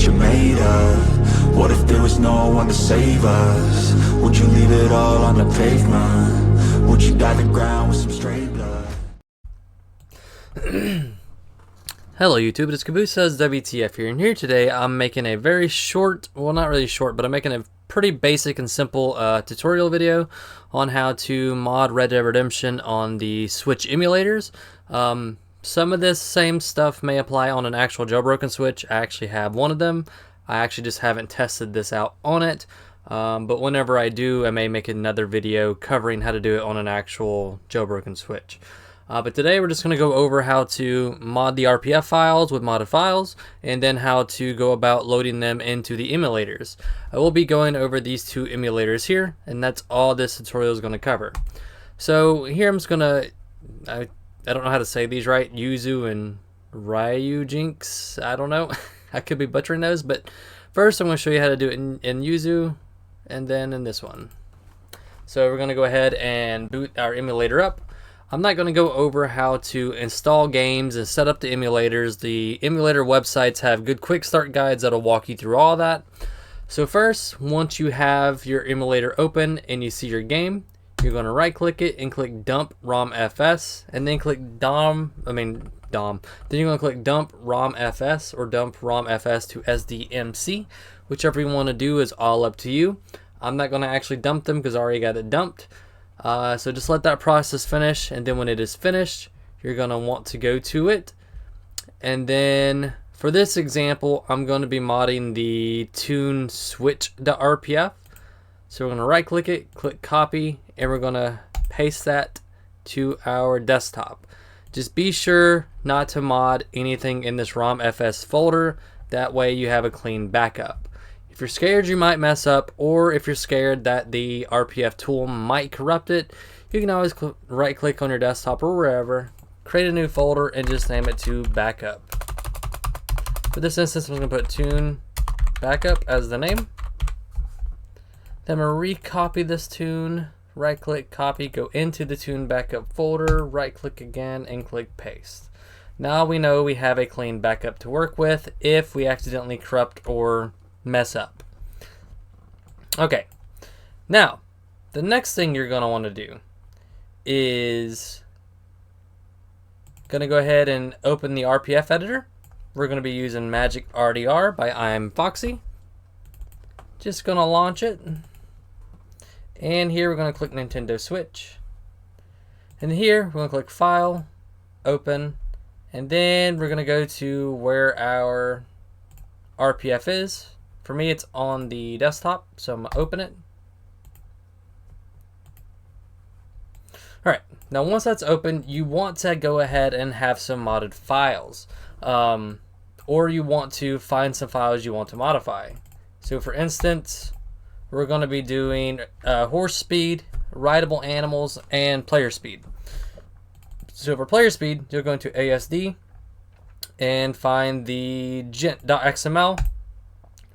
you're made of? What if there was no one to save us? Would you leave it all on the pavement? Would you dye the ground with some stray blood? Hello YouTube, it's CabooseSayzWTF here, and here today I'm making a very short, well not really short, but I'm making a pretty basic and simple tutorial video on how to mod Red Dead Redemption on the Switch emulators. Some of this same stuff may apply on an actual jailbroken Switch. I actually have one of them. I actually just haven't tested this out on it, but whenever I do, I may make another video covering how to do it on an actual jailbroken Switch. But today we're just going to go over how to mod the RPF files with modded files, and then how to go about loading them into the emulators. I will be going over these two emulators here, and that's all this tutorial is going to cover. So here I'm just going to, I don't know how to say these right, yuzu and Ryujinx, I don't know. I could be butchering those, but first I'm going to show you how to do it in yuzu, and then in this one. So we're going to go ahead and boot our emulator up. I'm not going to go over how to install games and set up the emulators. The emulator websites have good quick start guides that'll walk you through all that. So first, once you have your emulator open and you see your game, you're going to right click it and click dump ROMFS, and then click then you're going to click dump ROMFS or dump ROMFS to SDMC. Whichever you want to do is all up to you. I'm not going to actually dump them because I already got it dumped. So just let that process finish, and then when it is finished, you're going to want to go to it. And then for this example, I'm going to be modding the tune switch.rpf. So we're going to right click it, click copy, and we're going to paste that to our desktop. Just be sure not to mod anything in this ROMFS folder. That way you have a clean backup. If you're scared you might mess up, or if you're scared that the RPF tool might corrupt it, you can always right click on your desktop or wherever, create a new folder, and just name it to backup. For this instance, I'm going to put tune backup as the name. Then I'm going to recopy this tune, right click, copy, go into the tune backup folder, right click again, and click paste. Now we know we have a clean backup to work with if we accidentally corrupt or mess up. Okay, now the next thing you're going to want to do is going to go ahead and open the RPF editor. We're going to be using MagicRDR by ImFoxxyyy. Just going to launch it, and here we're going to click Nintendo Switch, and here we're going to click File, Open, and then we're going to go to where our RPF is. For me, it's on the desktop, so I'm going to open it. Alright, now once that's open, you want to go ahead and have some modded files. Or you want to find some files you want to modify. So for instance, we're going to be doing horse speed, rideable animals, and player speed. So for player speed, you're going to ASD and find the gent.xml.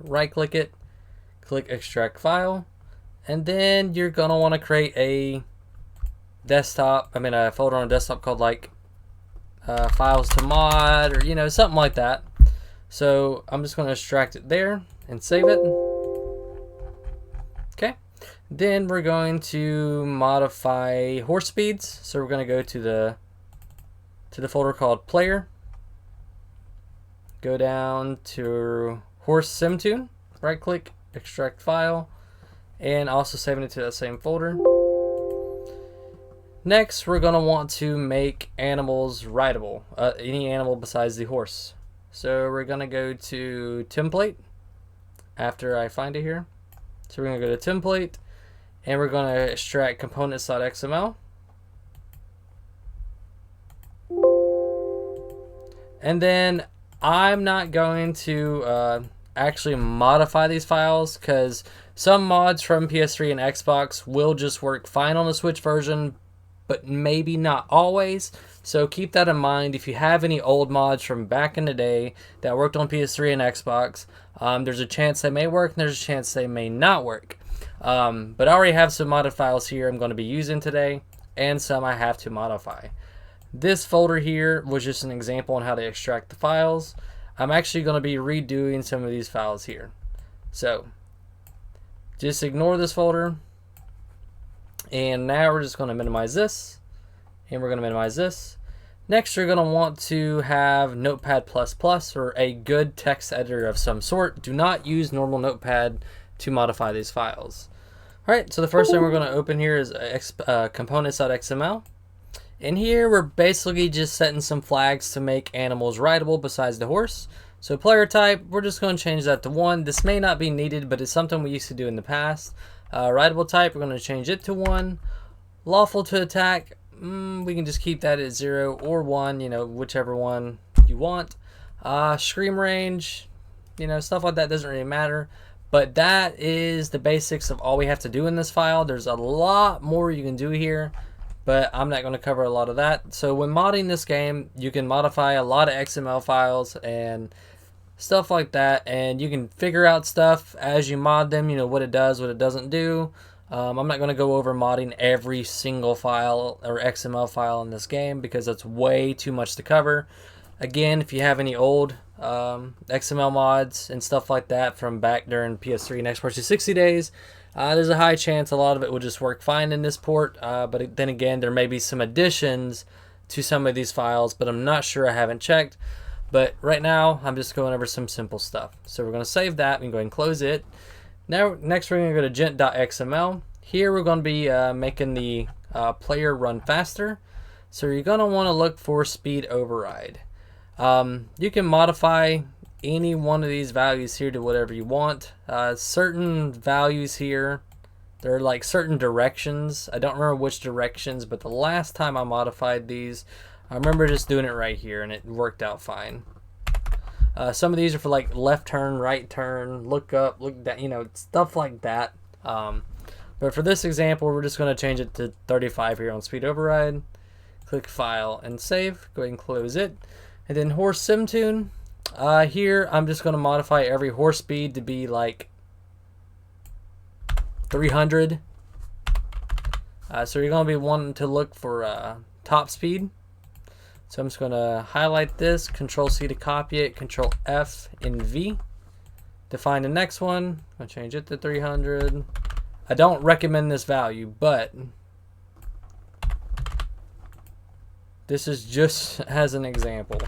Right click it, click extract file, and then you're gonna want to create a folder on a desktop called like files to mod, or something like that. So I'm just going to extract it there and save it. Okay, then we're going to modify horse speeds. So we're going to go to the folder called player, go down to horse simtune, right click, extract file, and also saving it to that same folder. Next, we're going to want to make animals rideable, any animal besides the horse. So we're going to go to template after I find it here. So we're going to go to template, and we're going to extract components.xml. And then I'm not going to actually modify these files, because some mods from PS3 and Xbox will just work fine on the Switch version, but maybe not always. So keep that in mind. If you have any old mods from back in the day that worked on PS3 and Xbox, there's a chance they may work and there's a chance they may not work. But I already have some modded files here I'm going to be using today, and some I have to modify. This folder here was just an example on how to extract the files. I'm actually going to be redoing some of these files here. So just ignore this folder. And now we're just going to minimize this. And we're going to minimize this. Next, you're going to want to have Notepad++ or a good text editor of some sort. Do not use normal Notepad to modify these files. Alright, so the first thing we're going to open here is components.xml. In here, we're basically just setting some flags to make animals rideable besides the horse. So player type, we're just going to change that to 1. This may not be needed, but it's something we used to do in the past. Rideable type, we're going to change it to 1. Lawful to attack, we can just keep that at 0 or 1, you know, whichever one you want. Scream range, you know, stuff like that doesn't really matter. But that is the basics of all we have to do in this file. There's a lot more you can do here, but I'm not going to cover a lot of that. So when modding this game, you can modify a lot of XML files and stuff like that, and you can figure out stuff as you mod them, you know, what it does, what it doesn't do. I'm not going to go over modding every single file or XML file in this game because that's way too much to cover. Again, if you have any old XML mods and stuff like that from back during PS3 and Xbox 360 days, there's a high chance a lot of it will just work fine in this port. But then again, there may be some additions to some of these files, but I'm not sure, I haven't checked. But right now, I'm just going over some simple stuff. So we're going to save that and go ahead and close it. Now, next we're going to go to gent.xml. Here we're going to be making the player run faster. So you're going to want to look for speed override. You can modify any one of these values here to whatever you want. Certain values here, they're like certain directions. I don't remember which directions, but the last time I modified these, I remember just doing it right here and it worked out fine. Some of these are for like left turn, right turn, look up, look down, you know, stuff like that. But for this example, we're just going to change it to 35 here on speed override. Click File and Save. Go ahead and close it. And then horse sim tune. Here, I'm just going to modify every horse speed to be like 300. So you're going to be wanting to look for top speed. So I'm just going to highlight this, Control C to copy it, Control F in V to find the next one. I'm going to change it to 300. I don't recommend this value, but this is just as an example.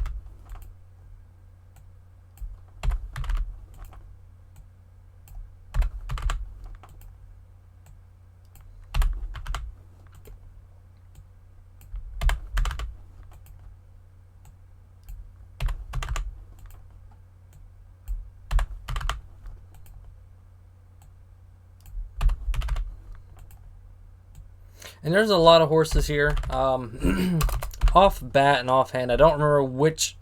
And there's a lot of horses here. Off bat and offhand, I don't remember which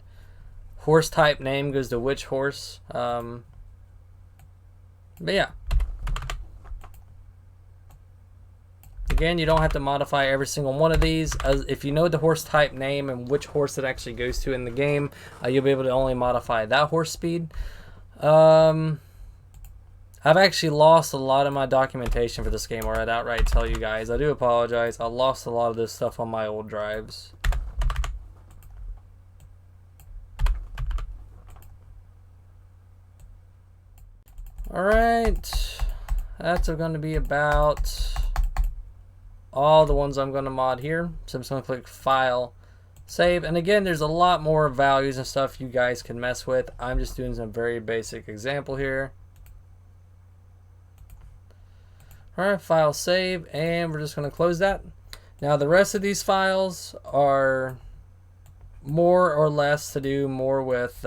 horse type name goes to which horse. But yeah. Again, you don't have to modify every single one of these. If you know the horse type name and which horse it actually goes to in the game, you'll be able to only modify that horse speed. I've actually lost a lot of my documentation for this game, or I'd outright tell you guys. I do apologize. I lost a lot of this stuff on my old drives. Alright. That's going to be about all the ones I'm going to mod here. So I'm just going to click File, Save. And again, there's a lot more values and stuff you guys can mess with. I'm just doing some very basic example here. Alright, File, Save, and we're just going to close that. Now the rest of these files are more or less to do more with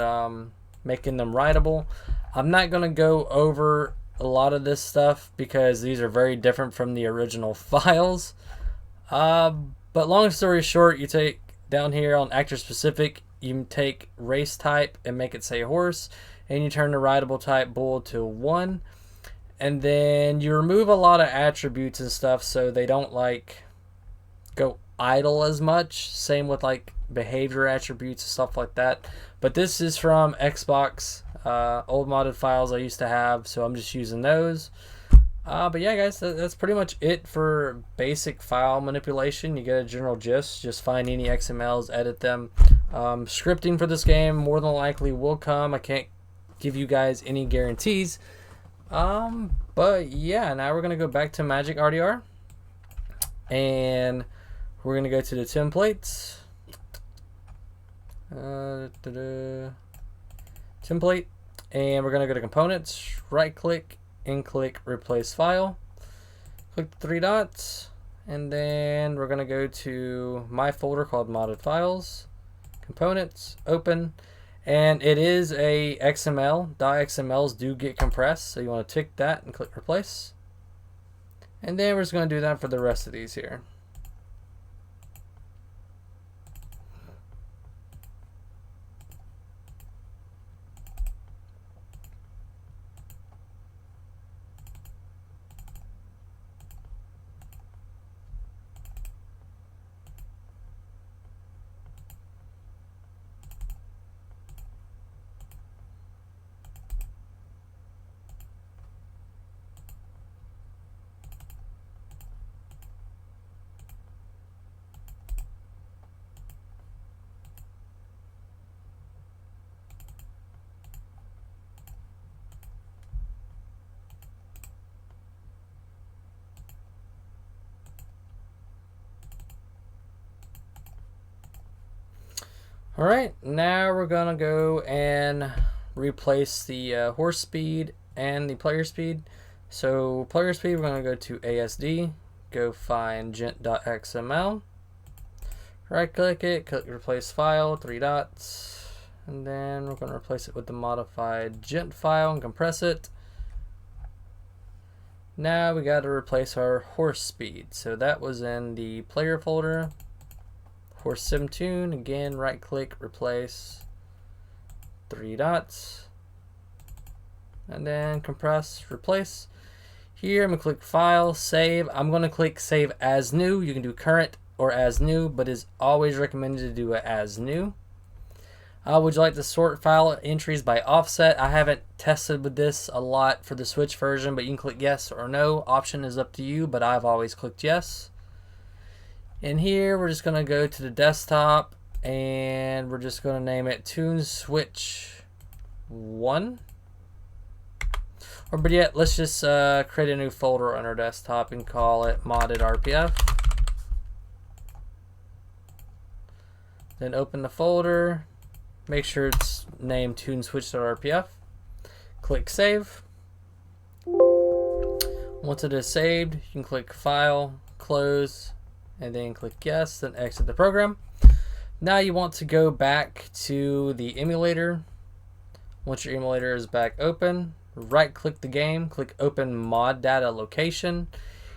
making them writable. I'm not going to go over a lot of this stuff because these are very different from the original files. But long story short, you take down here on actor specific, you take race type and make it say horse, and you turn the writable type bull to 1. And then you remove a lot of attributes and stuff so they don't like go idle as much. Same with like behavior attributes and stuff like that. But this is from Xbox old modded files I used to have, so I'm just using those. But yeah, guys, that's pretty much it for basic file manipulation. You get a general gist. Just find any XMLs, edit them, Scripting for this game more than likely will come. I can't give you guys any guarantees. But yeah, now we're going to go back to MagicRDR. And we're going to go to the templates. Template. And we're going to go to components. Right click and click replace file. Click the three dots. And then we're going to go to my folder called modded files. Components. Open. And it is a XML. .xmls do get compressed, so you want to tick that and click replace. And then we're just going to do that for the rest of these here. Alright, now we're going to go and replace the horse speed and the player speed. So player speed, we're going to go to ASD, go find gent.xml, right click it, click replace file, three dots, and then we're going to replace it with the modified gent file and compress it. Now we got to replace our horse speed. So that was in the player folder. Horse sim tune, again, right click, replace, three dots, and then compress, replace. Here I'm going to click file, save. I'm going to click save as new. You can do current or as new, but it's always recommended to do it as new. Would you like to sort file entries by offset? I haven't tested with this a lot for the Switch version, but you can click yes or no. Option is up to you, but I've always clicked yes. And here we're just going to go to the desktop and we're just going to name it Tune Switch 1. Or but yet, let's just create a new folder on our desktop and call it modded RPF. Then open the folder. Make sure it's named TuneSwitch.rpf. Click save. Once it is saved, you can click file, close, and then click yes, then exit the program. Now you want to go back to the emulator. Once your emulator is back open, right click the game, click open mod data location.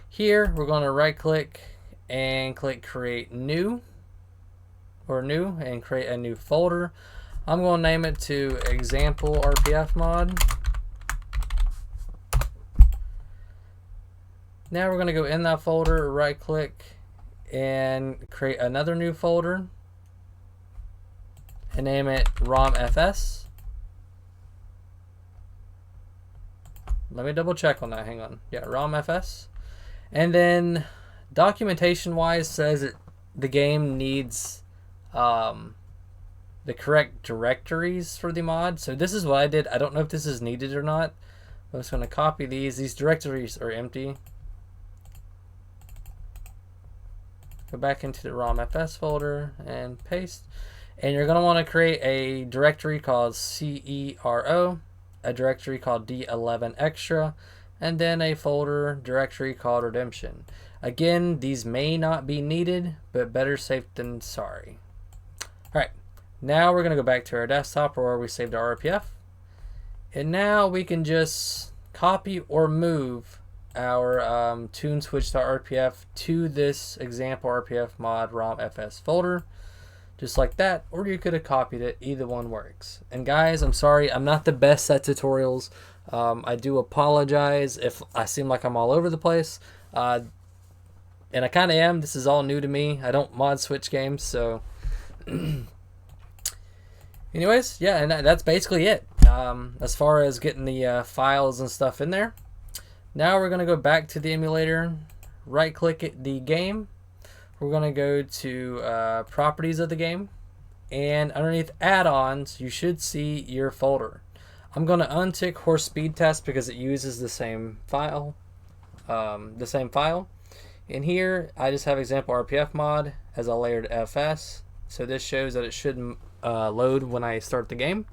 Here we're going to right click and click create new or new and create a new folder. I'm going to name it to example RPF mod. Now we're going to go in that folder, right click and create another new folder and name it ROMFS. Let me double check on that, hang on. Yeah, ROMFS. And then documentation wise says that the game needs the correct directories for the mod. So this is what I did. I don't know if this is needed or not. I'm just going to copy these. These directories are empty. Go back into the ROMFS folder and paste. And you're going to want to create a directory called CERO, a directory called D11 Extra, and then a folder directory called Redemption. Again, these may not be needed, but better safe than sorry. Alright, now we're going to go back to our desktop where we saved our RPF. And now we can just copy or move our TuneSwitch.rpf to this example RPF mod ROMFS folder. Just like that, or you could have copied it. Either one works. And guys, I'm sorry, I'm not the best at tutorials. I do apologize if I seem like I'm all over the place. And I kind of am. This is all new to me. I don't mod Switch games, so... Anyways, yeah, and that's basically it. As far as getting the files and stuff in there. Now we're going to go back to the emulator, right-click the game. We're going to go to properties of the game. and underneath add-ons, you should see your folder. I'm going to untick horse speed test because it uses the same file. In here, I just have example RPF mod as a layered FS. So this shows that it shouldn't load when I start the game.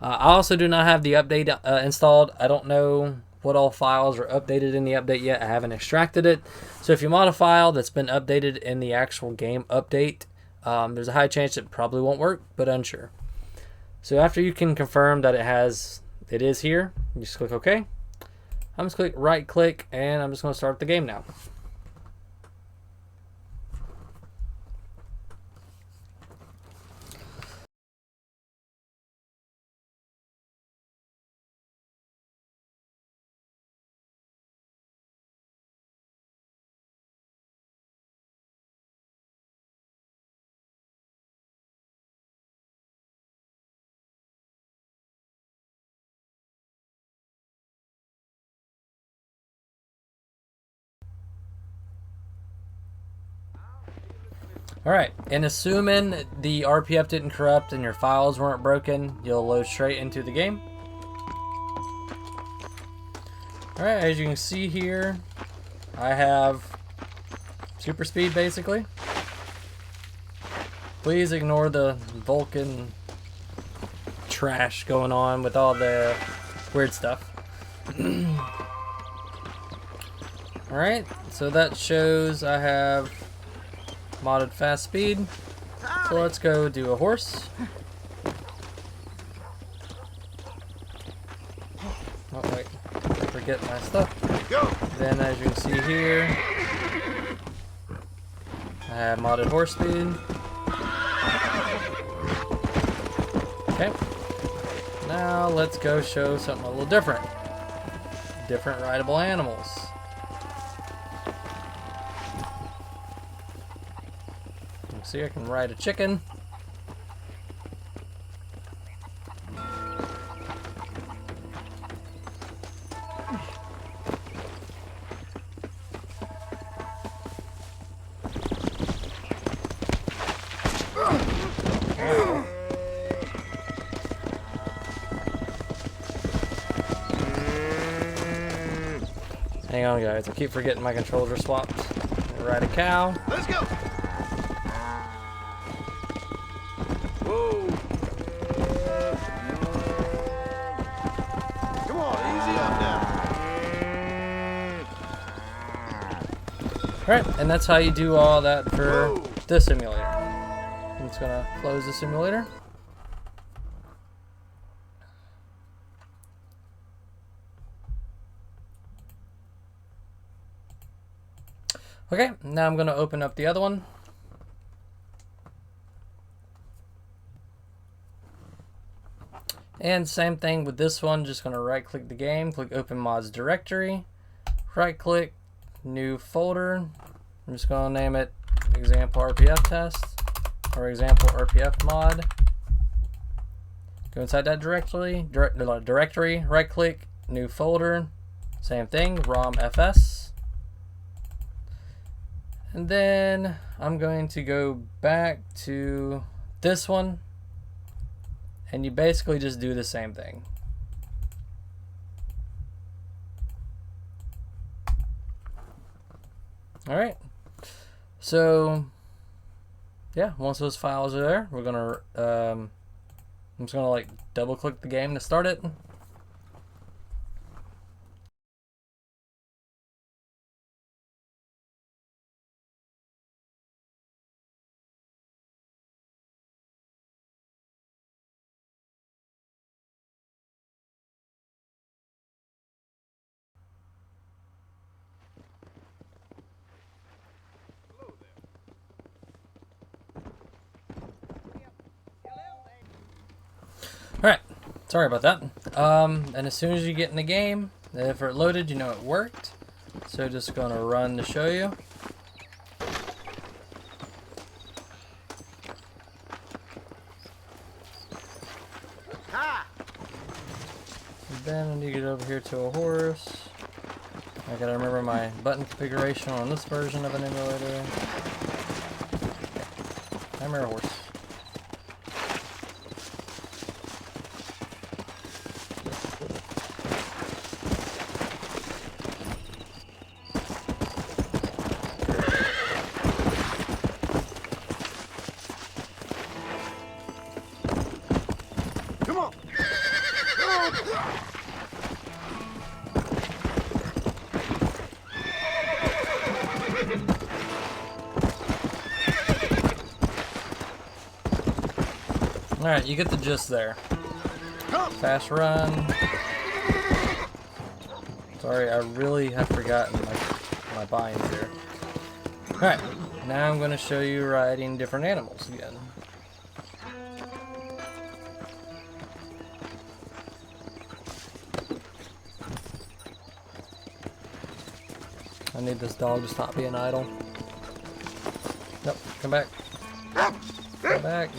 I also do not have the update installed. I don't know what all files are updated in the update yet. I haven't extracted it. So if you mod a file that's been updated in the actual game update, there's a high chance it probably won't work, but unsure. So after you can confirm that it is here, you just click OK. I'm just right click and I'm just going to start the game now. Alright, and assuming the RPF didn't corrupt and your files weren't broken, you'll load straight into the game. Alright, as you can see here, I have super speed basically. Please ignore the Vulcan trash going on with all the weird stuff. Alright, so that shows I have modded fast speed. So let's go do a horse. Oh wait, forget my stuff. Then as you can see here, I have modded horse speed. Okay. Now let's go show something a little different. Different rideable animals. See, I can ride a chicken. Hang on, guys. I keep forgetting my controls are swapped. Ride a cow. Let's go. Whoa. Come on, easy up now. Alright, and that's how you do all that for this simulator. I'm just gonna close the simulator. Okay, now I'm going to open up the other one. And same thing with this one, just going to right click the game, click open mods directory, right click, new folder. I'm just going to name it example RPF test or example RPF mod. Go inside that directory, right click, new folder, same thing, ROM FS. And then I'm going to go back to this one, and you basically just do the same thing. All right. So yeah, once those files are there, we're gonna I'm just gonna like double click the game to start it. Alright, sorry about that. And as soon as you get in the game, if it loaded, you know it worked. So just gonna run to show you. And then when you get over here to a horse, I gotta remember my button configuration on this version of an emulator. I remember a horse. Alright, you get the gist there. Fast run. Sorry, I really have forgotten my binds here. Alright, now I'm going to show you riding different animals again. I need this dog to stop being idle. Nope, come back. Come back.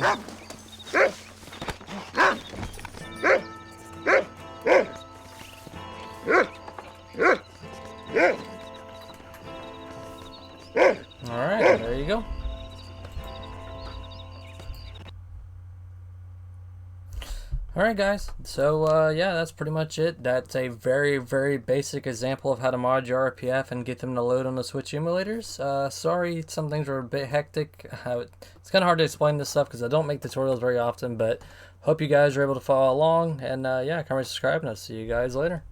Alright, there you go. Alright guys, so yeah, that's pretty much it. That's a very, very basic example of how to mod your RPF and get them to load on the Switch emulators. Sorry, some things were a bit hectic. It's kind of hard to explain this stuff because I don't make tutorials very often, but hope you guys are able to follow along. And yeah, comment, subscribe, and I'll see you guys later.